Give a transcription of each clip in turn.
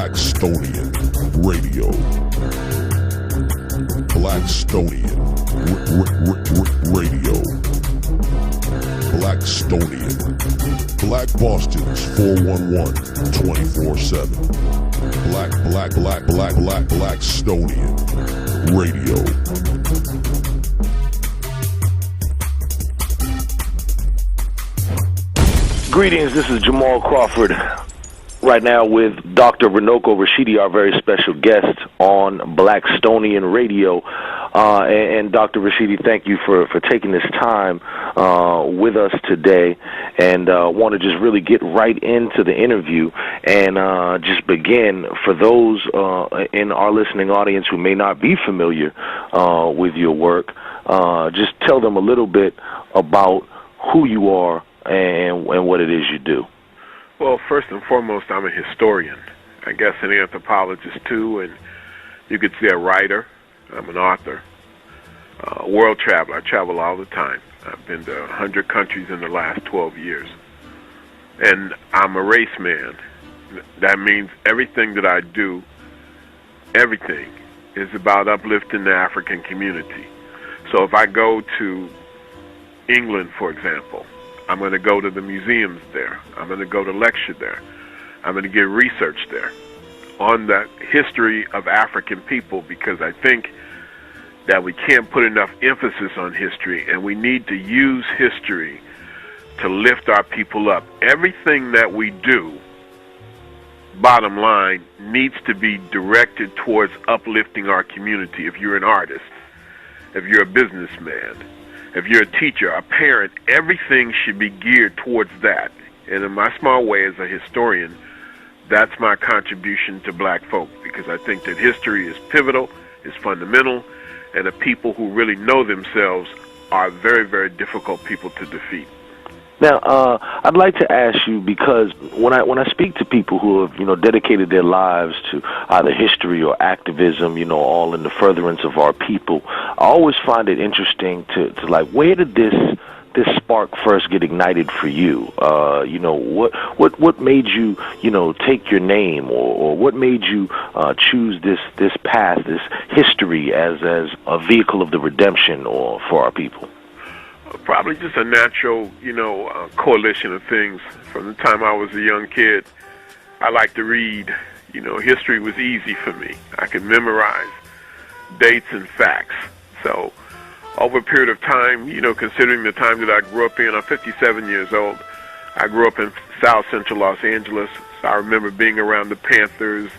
Blackstonian Radio. Blackstonian Radio. Blackstonian. Black Boston's 411 24/7. Blackstonian Radio. Greetings, this is Jamal Crawford, right now with Dr. Runoko Rashidi, our very special guest on Blackstonian Radio. And Dr. Rashidi, thank you for taking this time with us today, and want to just really get right into the interview and just begin. For those in our listening audience who may not be familiar with your work, just tell them a little bit about who you are and what it is you do. Well, first and foremost, I'm a historian. I guess an anthropologist too, and you could say a writer. I'm an author, world traveler. I travel all the time. I've been to 100 countries in the last 12 years. And I'm a race man. That means everything that I do, everything, is about uplifting the African community. So if I go to England, for example, I'm going to go to the museums there. I'm going to go to lecture there. I'm going to get research there on the history of African people, because I think that we can't put enough emphasis on history, and we need to use history to lift our people up. Everything that we do, bottom line, needs to be directed towards uplifting our community. If you're an artist, if you're a businessman, if you're a teacher, a parent, everything should be geared towards that. And in my small way as a historian, that's my contribution to black folk, because I think that history is pivotal, is fundamental, and the people who really know themselves are very, very difficult people to defeat. Now, I'd like to ask you, because when I speak to people who have, dedicated their lives to either history or activism, all in the furtherance of our people, I always find it interesting to like, where did this spark first get ignited for you? What made you, take your name, or what made you choose this path, this history as a vehicle of the redemption or for our people? Probably just a natural, coalition of things. From the time I was a young kid, I liked to read. History was easy for me. I could memorize dates and facts. So over a period of time, considering the time that I grew up in, I'm 57 years old. I grew up in South Central Los Angeles. So I remember being around the Panthers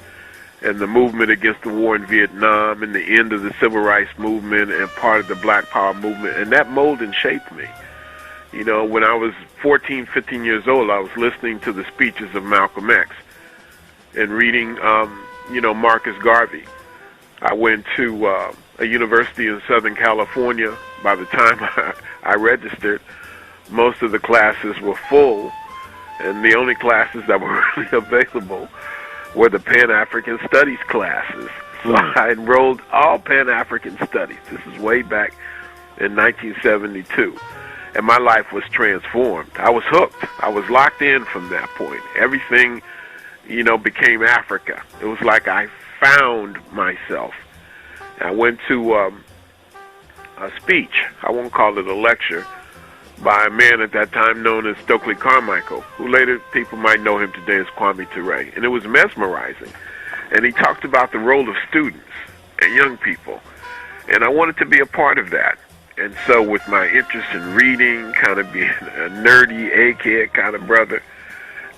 and the movement against the war in Vietnam and the end of the Civil Rights Movement and part of the Black Power movement. And that molded and shaped me. When I was 14, 15 years old, I was listening to the speeches of Malcolm X and reading, Marcus Garvey. I went to a university in Southern California. By the time I registered, most of the classes were full, and the only classes that were really available were the Pan-African Studies classes. So I enrolled all Pan-African Studies. This is way back in 1972. And my life was transformed. I was hooked. I was locked in from that point. Everything, became Africa. It was like I found myself. I went to a speech, I won't call it a lecture, by a man at that time known as Stokely Carmichael, who later people might know him today as Kwame Ture. And it was mesmerizing. And he talked about the role of students and young people. And I wanted to be a part of that. And so with my interest in reading, kind of being a nerdy, egghead kind of brother,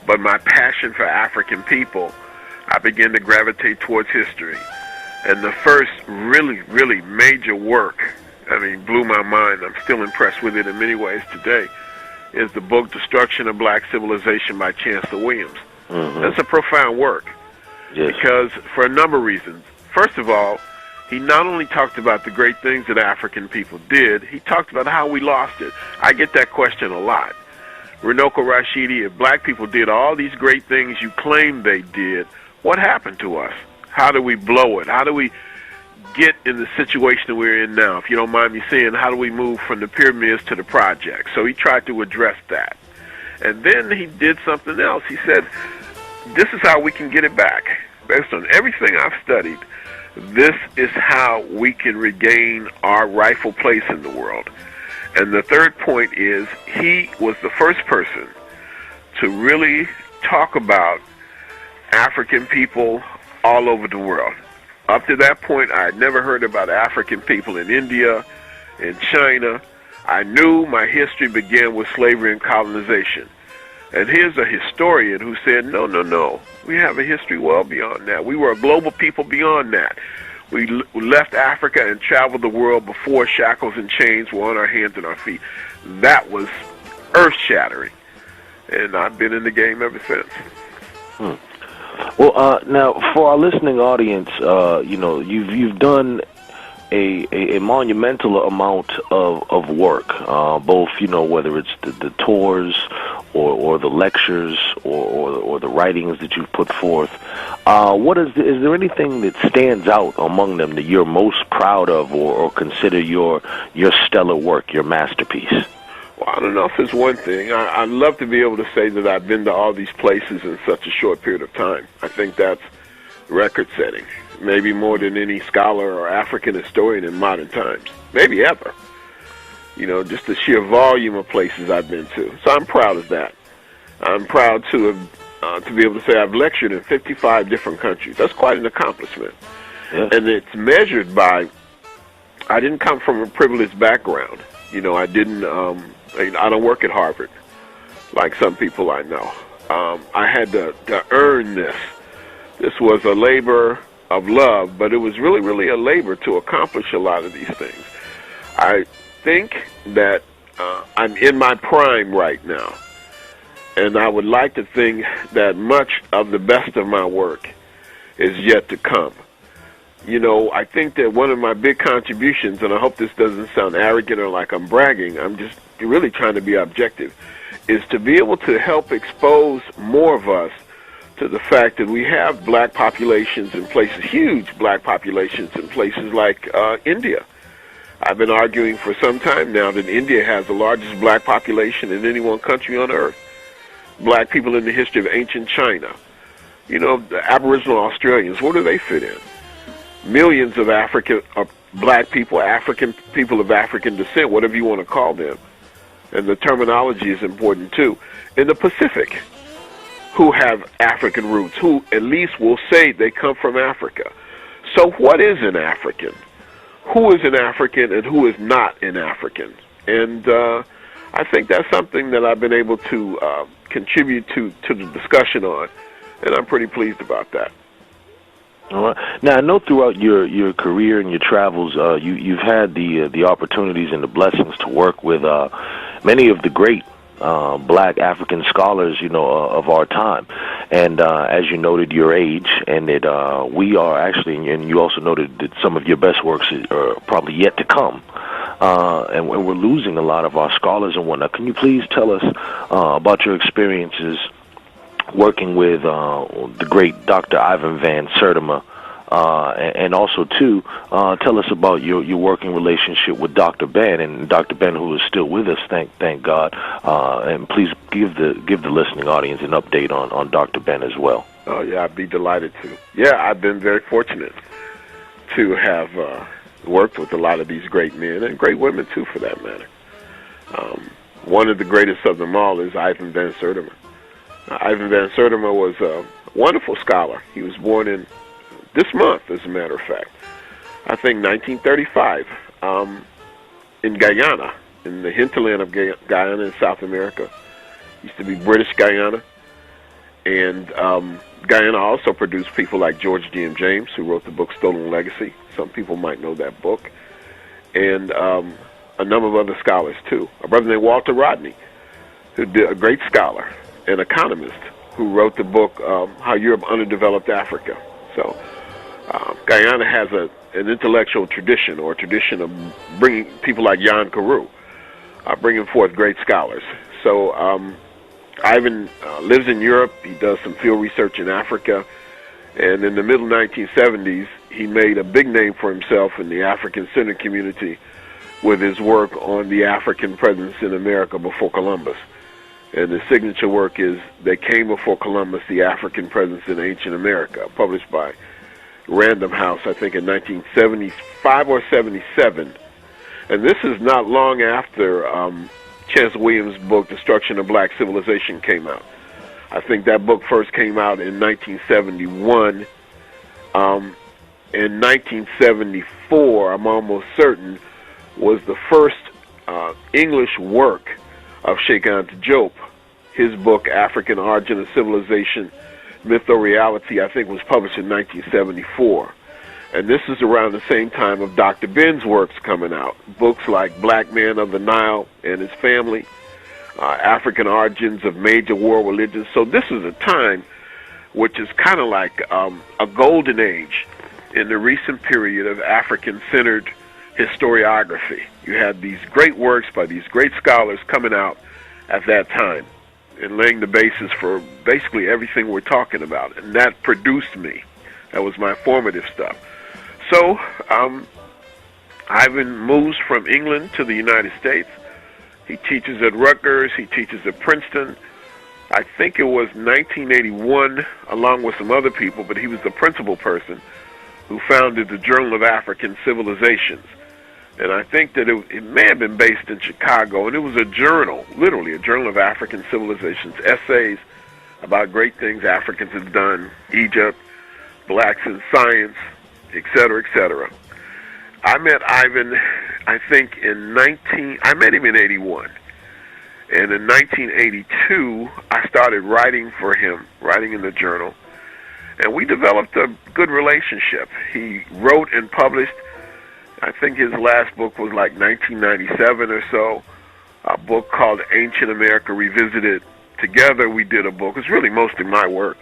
but my passion for African people, I began to gravitate towards history. And the first really, really major work, blew my mind. I'm still impressed with it in many ways today, is the book Destruction of Black Civilization by Chancellor Williams. Mm-hmm. That's a profound work. Yes. Because for a number of reasons. First of all, he not only talked about the great things that African people did, he talked about how we lost it. I get that question a lot. Runoko Rashidi, if black people did all these great things you claim they did, what happened to us? How do we blow it? How do we get in the situation we're in now? If you don't mind me saying, how do we move from the pyramids to the projects? So he tried to address that. And then he did something else. He said, this is how we can get it back. based on everything I've studied, this is how we can regain our rightful place in the world. And the third point is he was the first person to really talk about African people all over the world. Up to that point, I had never heard about African people in India, in China. I knew my history began with slavery and colonization. And here's a historian who said, no, no, no. We have a history well beyond that. We were a global people beyond that. We left Africa and traveled the world before shackles and chains were on our hands and our feet. That was earth-shattering. And I've been in the game ever since. Well, now, for our listening audience, you've done a monumental amount of work, both, whether it's the tours or the lectures or the writings that you've put forth. Is there anything that stands out among them that you're most proud of or consider your stellar work, your masterpiece? Well, I don't know if there's one thing. I'd love to be able to say that I've been to all these places in such a short period of time. I think that's record-setting, maybe more than any scholar or African historian in modern times, maybe ever. Just the sheer volume of places I've been to. So I'm proud of that. I'm proud to be able to say I've lectured in 55 different countries. That's quite an accomplishment. Yeah. And it's measured by, I didn't come from a privileged background. I didn't, I don't work at Harvard like some people I know. I had to earn this. This was a labor of love, but it was really, really a labor to accomplish a lot of these things. I think that I'm in my prime right now, and I would like to think that much of the best of my work is yet to come. I think that one of my big contributions, and I hope this doesn't sound arrogant or like I'm bragging, I'm just really trying to be objective, is to be able to help expose more of us to the fact that we have black populations in places, huge black populations in places like India. I've been arguing for some time now that India has the largest black population in any one country on earth. Black people in the history of ancient China. The Aboriginal Australians, where do they fit in? Millions of black people, African people of African descent, whatever you want to call them. And the terminology is important too. In the Pacific, who have African roots, who at least will say they come from Africa. So what is an African? Who is an African and who is not an African? And I think that's something that I've been able to contribute to the discussion on, and I'm pretty pleased about that. All right. Now, I know throughout your career and your travels, you've had the opportunities and the blessings to work with many of the great black African scholars, of our time. And as you noted, your age, and that we are actually, and you also noted that some of your best works are probably yet to come. And we're losing a lot of our scholars and whatnot. Can you please tell us about your experiences working with the great Dr. Ivan Van Sertima, and also, too, tell us about your working relationship with Dr. Ben, and Dr. Ben, who is still with us, thank God, and please give the listening audience an update on Dr. Ben as well. Oh, yeah, I'd be delighted to. Yeah, I've been very fortunate to have worked with a lot of these great men, and great women, too, for that matter. One of the greatest of them all is Ivan Van Sertima. Ivan Van Sertima was a wonderful scholar. He was born in this month, as a matter of fact. I think 1935, in Guyana, in the hinterland of Guyana in South America. Used to be British Guyana. And Guyana also produced people like George D.M. James, who wrote the book Stolen Legacy. Some people might know that book. And a number of other scholars, too. A brother named Walter Rodney, who did a great scholar, an economist, who wrote the book How Europe Underdeveloped Africa. So Guyana has an intellectual tradition, or a tradition of bringing people like Jan Carew, bringing forth great scholars. So Ivan lives in Europe. He does some field research in Africa. And in the middle 1970s, he made a big name for himself in the African-centered community with his work on the African presence in America before Columbus. And the signature work is They Came Before Columbus, The African Presence in Ancient America, published by Random House, I think in 1975 or 77. And this is not long after Chancellor Williams' book, Destruction of Black Civilization, came out. I think that book first came out in 1971. In 1974, I'm almost certain, was the first English work of Sheikh Anta Diop. His book, African Origin of Civilization, Myth or Reality, I think was published in 1974. And this is around the same time of Dr. Ben's works coming out. Books like Black Man of the Nile and His Family, African Origins of Major World Religions. So this is a time which is kind of like a golden age in the recent period of African-centered historiography. You had these great works by these great scholars coming out at that time and laying the basis for basically everything we're talking about. And that produced me. That was my formative stuff. So Ivan moves from England to the United States. He teaches at Rutgers. He teaches at Princeton. I think it was 1981, along with some other people, but he was the principal person who founded the Journal of African Civilizations. And I think that it may have been based in Chicago, and it was a journal, literally a Journal of African Civilizations, essays about great things Africans have done, Egypt, blacks in science, etc., etc. I met Ivan, I think, I met him in 81. And in 1982, I started writing for him, writing in the journal. And we developed a good relationship. He wrote and published, I think his last book was like 1997 or so, a book called Ancient America Revisited. Together we did a book. It's really mostly my work,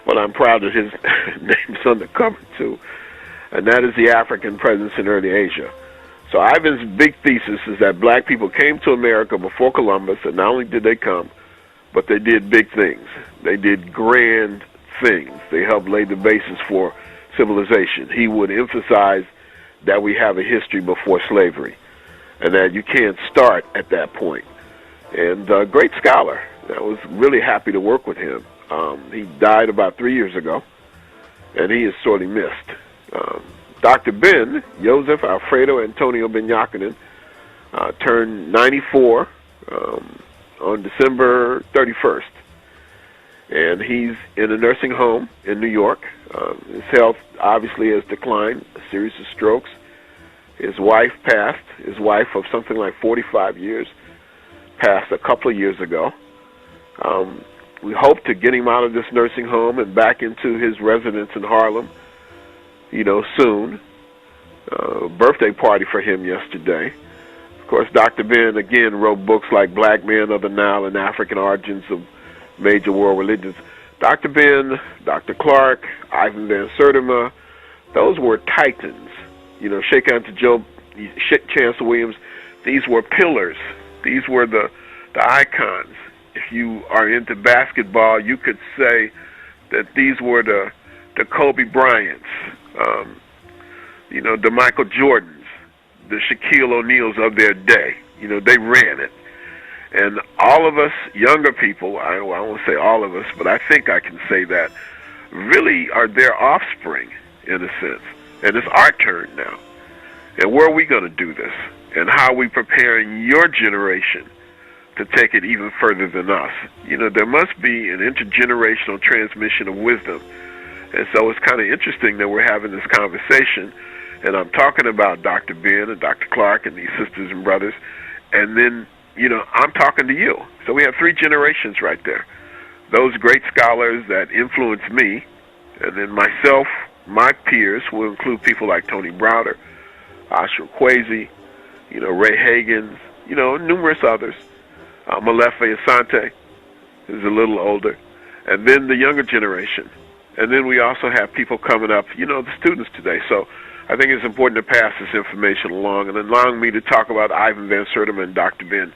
but I'm proud that his name's on the cover too. And that is The African Presence in Early Asia. So Ivan's big thesis is that black people came to America before Columbus, and not only did they come, but they did big things. They did grand things. They helped lay the basis for civilization. He would emphasize that we have a history before slavery, and that you can't start at that point. And great scholar. I was really happy to work with him. He died about 3 years ago, and he is sorely missed. Dr. Ben, Joseph Alfredo Antonio Ben Yakinen, turned 94 on December 31st. And he's in a nursing home in New York. His health obviously has declined, a series of strokes. His wife passed, his wife of something like 45 years, passed a couple of years ago. We hope to get him out of this nursing home and back into his residence in Harlem, soon. Birthday party for him yesterday. Of course, Dr. Ben, again, wrote books like Black Man of the Nile and African Origins of Major World Religions. Dr. Ben, Dr. Clark, Ivan Van Sertima, those were titans. Sheikh Anta Diop, Chancellor Williams, these were pillars. These were the icons. If you are into basketball, you could say that these were the Kobe Bryants, the Michael Jordans, the Shaquille O'Neals of their day. They ran it. And all of us younger people, I won't say all of us, but I think I can say that, really are their offspring, in a sense. And it's our turn now. And where are we going to do this? And how are we preparing your generation to take it even further than us? There must be an intergenerational transmission of wisdom. And so it's kind of interesting that we're having this conversation, and I'm talking about Dr. Ben and Dr. Clark and these sisters and brothers, and then, I'm talking to you. So we have 3 generations right there. Those great scholars that influenced me, and then myself, my peers will include people like Tony Browder, Ashra Kwesi, Ray Hagins, numerous others. Molefe Asante is a little older. And then the younger generation. And then we also have people coming up, the students today. So I think it's important to pass this information along. And allowing me to talk about Ivan Van Sertima and Dr. Ben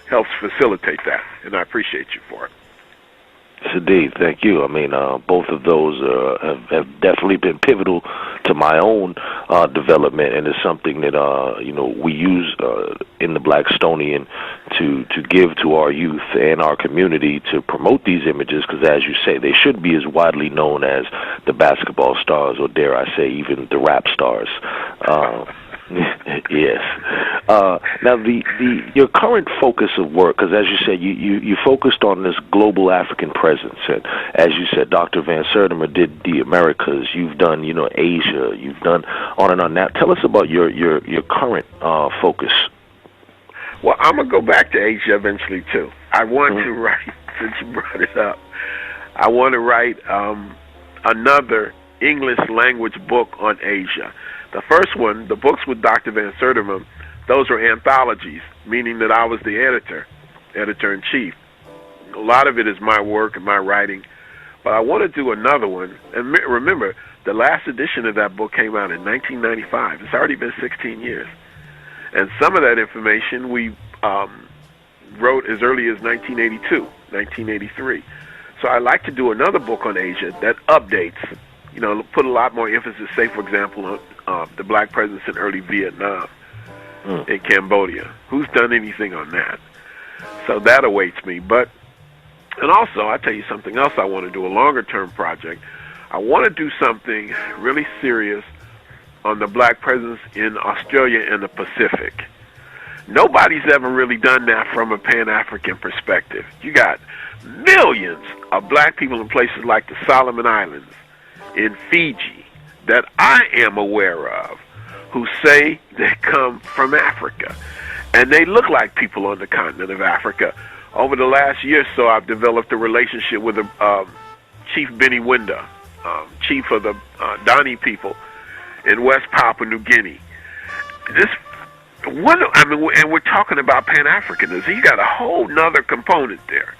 helps facilitate that. And I appreciate you for it. Yes, indeed. Thank you. I mean, both of those have definitely been pivotal to my own development, and it's something that we use in the Blackstonian to give to our youth and our community to promote these images, because, as you say, they should be as widely known as the basketball stars, or dare I say, even the rap stars. Yes. Now, your current focus of work, because as you said, you focused on this global African presence, and as you said, Dr. Van Sertimer did the Americas. You've done, Asia. You've done on and on. Now, tell us about your current focus. Well, I'm gonna go back to Asia eventually too. I want to write, since you brought it up, I want to write another English language book on Asia. The first one, the books with Dr. Van Sertimer, those are anthologies, meaning that I was the editor-in-chief. A lot of it is my work and my writing, but I want to do another one. And remember, the last edition of that book came out in 1995. It's already been 16 years. And some of that information we wrote as early as 1982, 1983. So I'd like to do another book on Asia that updates, put a lot more emphasis, say, for example, on the black presence in early Vietnam, in Cambodia. Who's done anything on that? So that awaits me. And also, I'll tell you something else I want to do, a longer-term project. I want to do something really serious on the black presence in Australia and the Pacific. Nobody's ever really done that from a Pan-African perspective. You got millions of black people in places like the Solomon Islands, in Fiji, that I am aware of, who say they come from Africa. And they look like people on the continent of Africa. Over the last year or so, I've developed a relationship with Chief Benny Winda, chief of the Dani people in West Papua New Guinea. And we're talking about Pan-Africanism. You got a whole nother component there.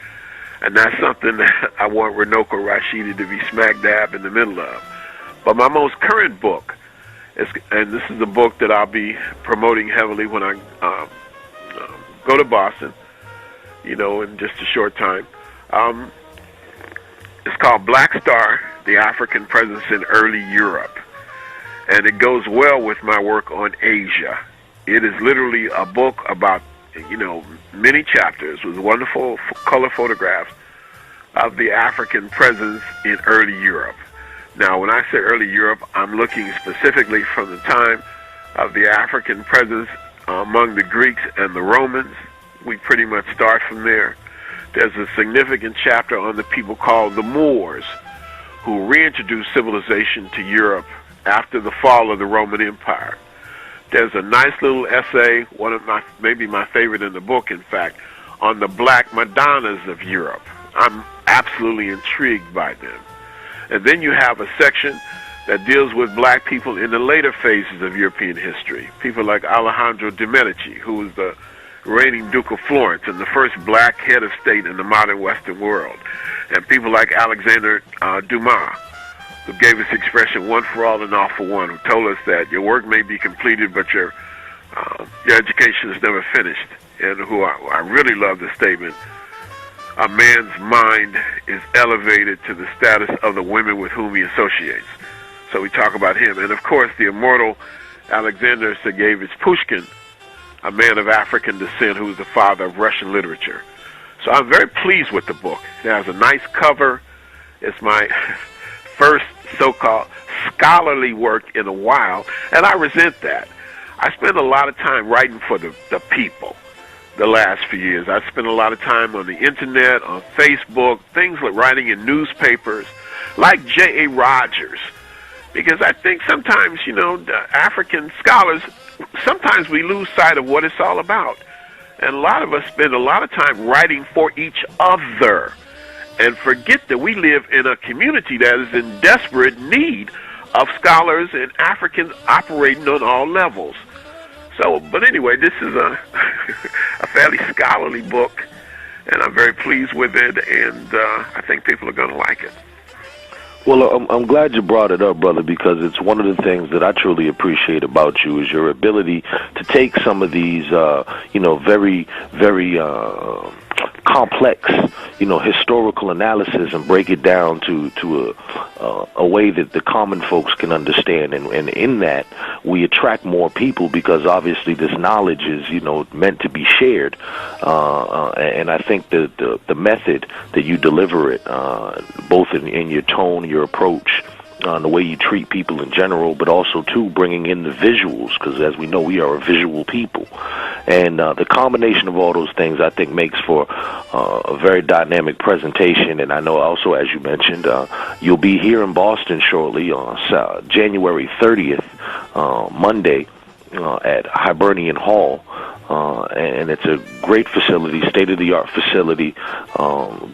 And that's something that I want Runoko Rashidi to be smack dab in the middle of. But my most current book, and this is a book that I'll be promoting heavily when I go to Boston, in just a short time. It's called Black Star, The African Presence in Early Europe. And it goes well with my work on Asia. It is literally a book about, many chapters with wonderful color photographs of the African presence in early Europe. Now, when I say early Europe, I'm looking specifically from the time of the African presence among the Greeks and the Romans. We pretty much start from there. There's a significant chapter on the people called the Moors, who reintroduced civilization to Europe after the fall of the Roman Empire. There's a nice little essay, maybe my favorite in the book, in fact, on the black Madonnas of Europe. I'm absolutely intrigued by them. And then you have a section that deals with black people in the later phases of European history. People like Alejandro de Medici, who was the reigning Duke of Florence and the first black head of state in the modern Western world. And people like Alexander Dumas, who gave us the expression, one for all and all for one, who told us that your work may be completed, but your education is never finished. And who I really love the statement, a man's mind is elevated to the status of the women with whom he associates. So we talk about him. And of course, the immortal Alexander Sergeyevich Pushkin, a man of African descent who was the father of Russian literature. So I'm very pleased with the book. It has a nice cover. It's my first so-called scholarly work in a while, and I resent that. I spend a lot of time writing for the people the last few years. I spent a lot of time on the internet, on Facebook, things like writing in newspapers, like J.A. Rogers, because I think sometimes, the African scholars, sometimes we lose sight of what it's all about. And a lot of us spend a lot of time writing for each other and forget that we live in a community that is in desperate need of scholars and Africans operating on all levels. So, but anyway, this is a fairly scholarly book, and I'm very pleased with it, and I think people are going to like it. Well, I'm glad you brought it up, brother, because it's one of the things that I truly appreciate about you is your ability to take some of these, very, very complex, historical analysis and break it down to a way that the common folks can understand. And in that, we attract more people because obviously this knowledge is, meant to be shared. And I think the method that you deliver it, both in your tone, your approach, the way you treat people in general, but also, too, bringing in the visuals, because as we know, we are a visual people. And the combination of all those things, I think, makes for a very dynamic presentation. And I know also, as you mentioned, you'll be here in Boston shortly on January 30th, Monday, at Hibernian Hall. And it's a great facility, state-of-the-art facility.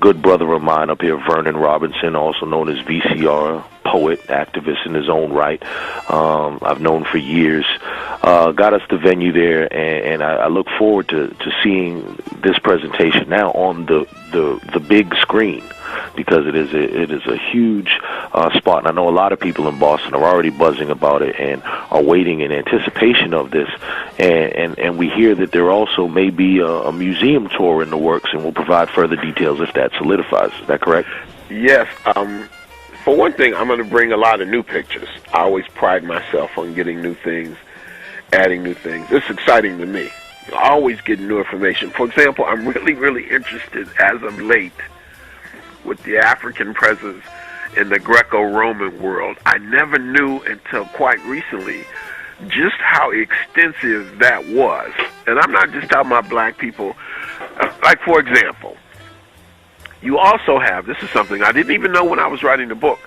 Good brother of mine up here, Vernon Robinson, also known as VCR, poet, activist in his own right. I've known for years. Got us the venue there, and I look forward to seeing this presentation now on the big screen, because it is a huge spot. And I know a lot of people in Boston are already buzzing about it and are waiting in anticipation of this. And we hear that there also may be a museum tour in the works, and we'll provide further details if that solidifies. Is that correct? Yes. For one thing, I'm going to bring a lot of new pictures. I always pride myself on getting new things, adding new things. It's exciting to me. I always get new information. For example, I'm really, really interested as of late with the African presence in the Greco-Roman world. I never knew until quite recently just how extensive that was. And I'm not just talking about black people. Like, for example, you also have, this is something I didn't even know when I was writing the book,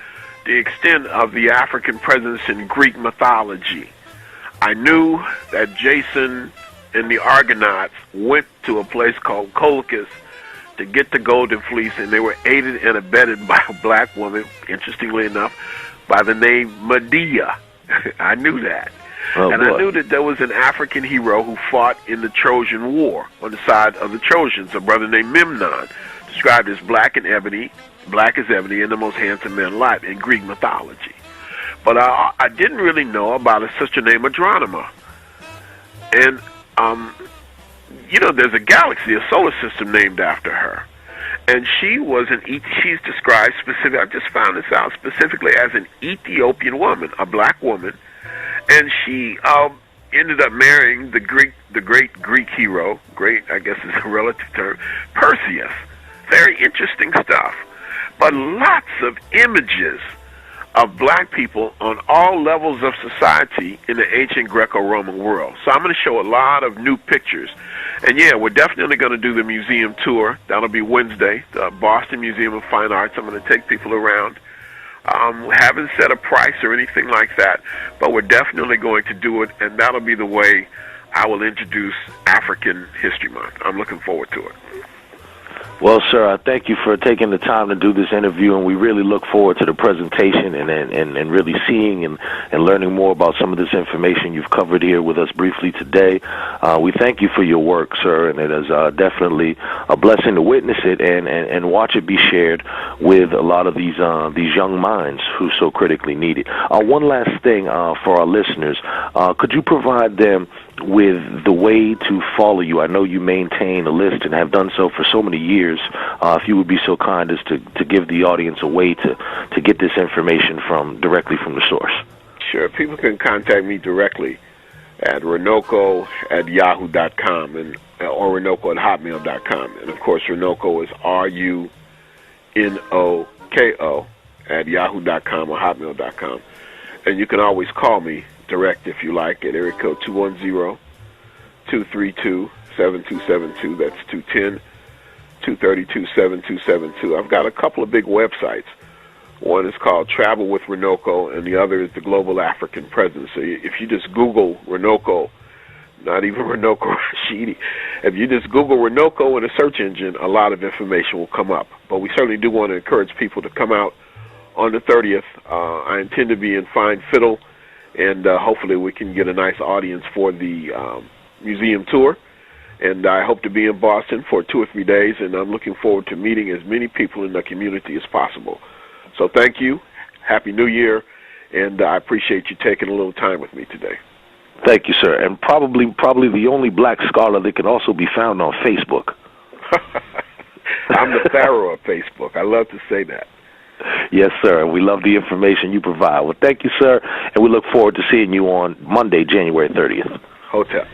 the extent of the African presence in Greek mythology. I knew that Jason and the Argonauts went to a place called Colchis to get the golden fleece, and they were aided and abetted by a black woman, interestingly enough, by the name Medea. I knew that. Oh, and boy. I knew that there was an African hero who fought in the Trojan War on the side of the Trojans, a brother named Memnon, described as black as ebony, and the most handsome man alive in Greek mythology. But I didn't really know about a sister named Andromeda. And, there's a galaxy, a solar system named after her. And she's described specifically, I just found this out, specifically as an Ethiopian woman, a black woman. And she ended up marrying the great Greek hero, great, I guess is a relative term, Perseus. Very interesting stuff. But lots of images of black people on all levels of society in the ancient Greco-Roman world. So I'm going to show a lot of new pictures. And yeah, we're definitely going to do the museum tour. That'll be Wednesday, the Boston Museum of Fine Arts. I'm going to take people around. Haven't set a price or anything like that, but we're definitely going to do it, and that'll be the way I will introduce African History Month. I'm looking forward to it. Well, sir, I thank you for taking the time to do this interview, and we really look forward to the presentation and really seeing and learning more about some of this information you've covered here with us briefly today. We thank you for your work, sir, and it is definitely a blessing to witness it and watch it be shared with a lot of these young minds who so critically need it. One last thing for our listeners, could you provide them with the way to follow you? I know you maintain a list and have done so for so many years. If you would be so kind as to give the audience a way to get this information directly from the source. Sure. People can contact me directly at Runoko@yahoo.com or Runoko@hotmail.com. And, of course, Runoko is RUNOKO @yahoo.com or hotmail.com. And you can always call me direct if you like at area code 210-232-7272. That's 210-232-7272. I've got a couple of big websites. One is called Travel with Runoko, and the other is the Global African Presence. So if you just Google Runoko, not even Runoko Rashidi, if you just Google Runoko in a search engine, a lot of information will come up. But we certainly do want to encourage people to come out on the 30th. I intend to be in Fine Fiddle, and hopefully we can get a nice audience for the museum tour. And I hope to be in Boston for 2 or 3 days, and I'm looking forward to meeting as many people in the community as possible. So thank you. Happy New Year, and I appreciate you taking a little time with me today. Thank you, sir. And probably the only black scholar that can also be found on Facebook. pharaoh of Facebook. I love to say that. Yes, sir. We love the information you provide. Well, thank you, sir, and we look forward to seeing you on Monday, January 30th. Hotel.